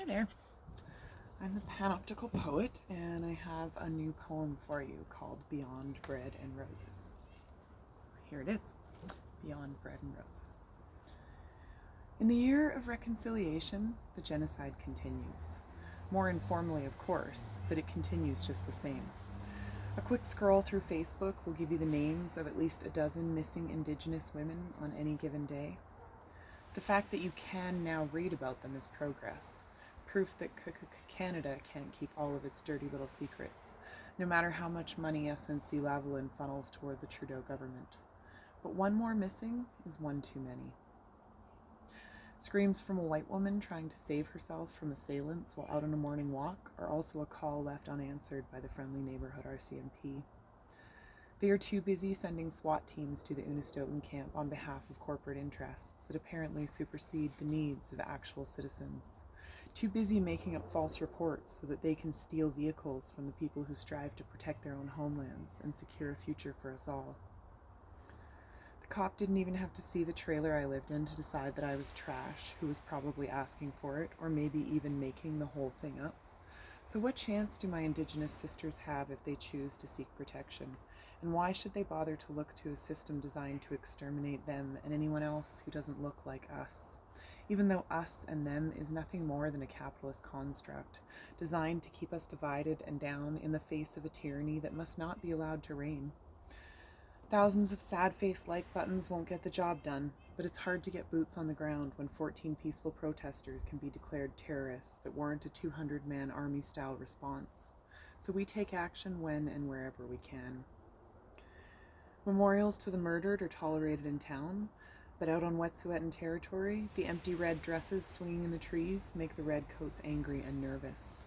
Hi there. I'm the Panoptical poet, and I have a new poem for you called Beyond Bread and Roses. So here it is, Beyond Bread and Roses. In the year of reconciliation, the genocide continues. More informally, of course, but it continues just the same. A quick scroll through Facebook will give you the names of at least a dozen missing Indigenous women on any given day. The fact that you can now read about them is progress. Proof that Canada can't keep all of its dirty little secrets, no matter how much money SNC-Lavalin funnels toward the Trudeau government. But one more missing is one too many. Screams from a white woman trying to save herself from assailants while out on a morning walk are also a call left unanswered by the friendly neighborhood RCMP. They are too busy sending SWAT teams to the Unistoten camp on behalf of corporate interests that apparently supersede the needs of actual citizens. Too busy making up false reports so that they can steal vehicles from the people who strive to protect their own homelands and secure a future for us all. The cop didn't even have to see the trailer I lived in to decide that I was trash, who was probably asking for it, or maybe even making the whole thing up. So what chance do my Indigenous sisters have if they choose to seek protection? And why should they bother to look to a system designed to exterminate them and anyone else who doesn't look like us? Even though us and them is nothing more than a capitalist construct, designed to keep us divided and down in the face of a tyranny that must not be allowed to reign. Thousands of sad-face like buttons won't get the job done, but it's hard to get boots on the ground when 14 peaceful protesters can be declared terrorists that warrant a 200-man army-style response. So we take action when and wherever we can. Memorials to the murdered are tolerated in town, but out on Wet'suwet'en territory, the empty red dresses swinging in the trees make the redcoats angry and nervous.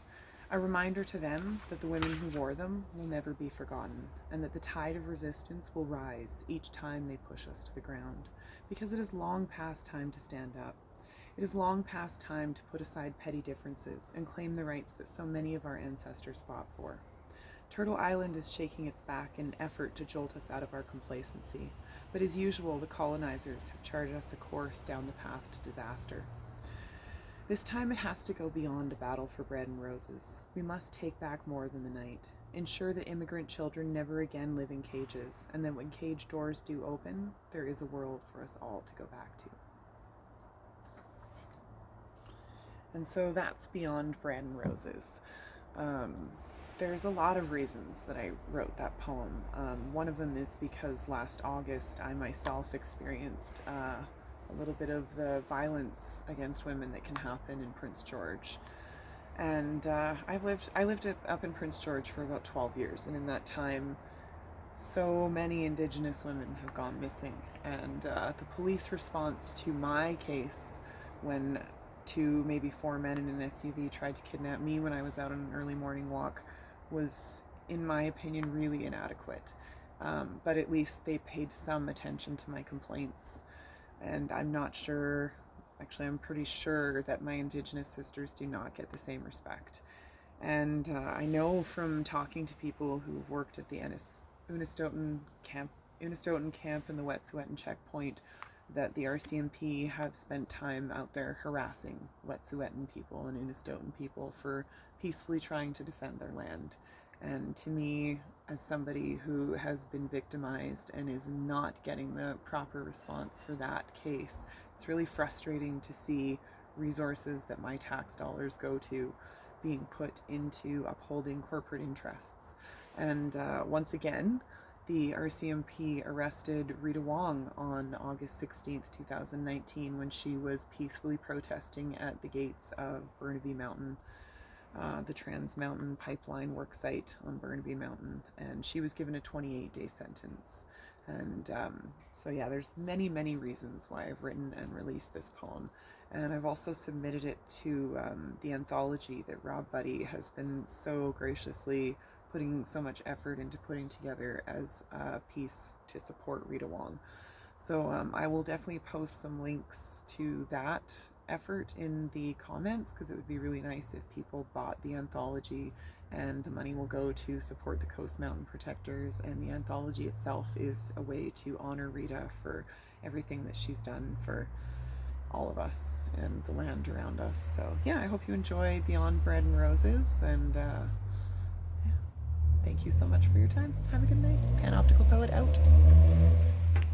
A reminder to them that the women who wore them will never be forgotten, and that the tide of resistance will rise each time they push us to the ground, because it is long past time to stand up. It is long past time to put aside petty differences and claim the rights that so many of our ancestors fought for. Turtle Island is shaking its back in an effort to jolt us out of our complacency, but as usual, the colonizers have charted us a course down the path to disaster. This time it has to go beyond a battle for bread and roses. We must take back more than the night, ensure that immigrant children never again live in cages, and that when cage doors do open, there is a world for us all to go back to. And so that's Beyond Bread and Roses. There's a lot of reasons that I wrote that poem. One of them is because last August I myself experienced a little bit of the violence against women that can happen in Prince George. And I lived up in Prince George for about 12 years, and in that time so many Indigenous women have gone missing. And the police response to my case, when two, maybe four men in an SUV tried to kidnap me when I was out on an early morning walk, was, in my opinion, really inadequate. But at least they paid some attention to my complaints. And I'm not sure, actually I'm pretty sure that my Indigenous sisters do not get the same respect. And I know from talking to people who've worked at the Unistoten camp and the Wet'suwet'en checkpoint that the RCMP have spent time out there harassing Wet'suwet'en people and Unistoten people for peacefully trying to defend their land. And to me, as somebody who has been victimized and is not getting the proper response for that case, it's really frustrating to see resources that my tax dollars go to being put into upholding corporate interests. And once again, the RCMP arrested Rita Wong on August 16th, 2019, when she was peacefully protesting at the gates of Burnaby Mountain, the Trans Mountain Pipeline work site on Burnaby Mountain, and she was given a 28-day sentence. And so yeah, there's many, many reasons why I've written and released this poem. And I've also submitted it to the anthology that Rob Buddy has been so graciously putting so much effort into putting together as a piece to support Rita Wong. So I will definitely post some links to that effort in the comments, because it would be really nice if people bought the anthology, and the money will go to support the Coast Mountain Protectors, and the anthology itself is a way to honor Rita for everything that she's done for all of us and the land around us. So yeah, I hope you enjoy Beyond Bread and Roses, and yeah, thank you so much for your time. Have a good night. Panoptical Poet out.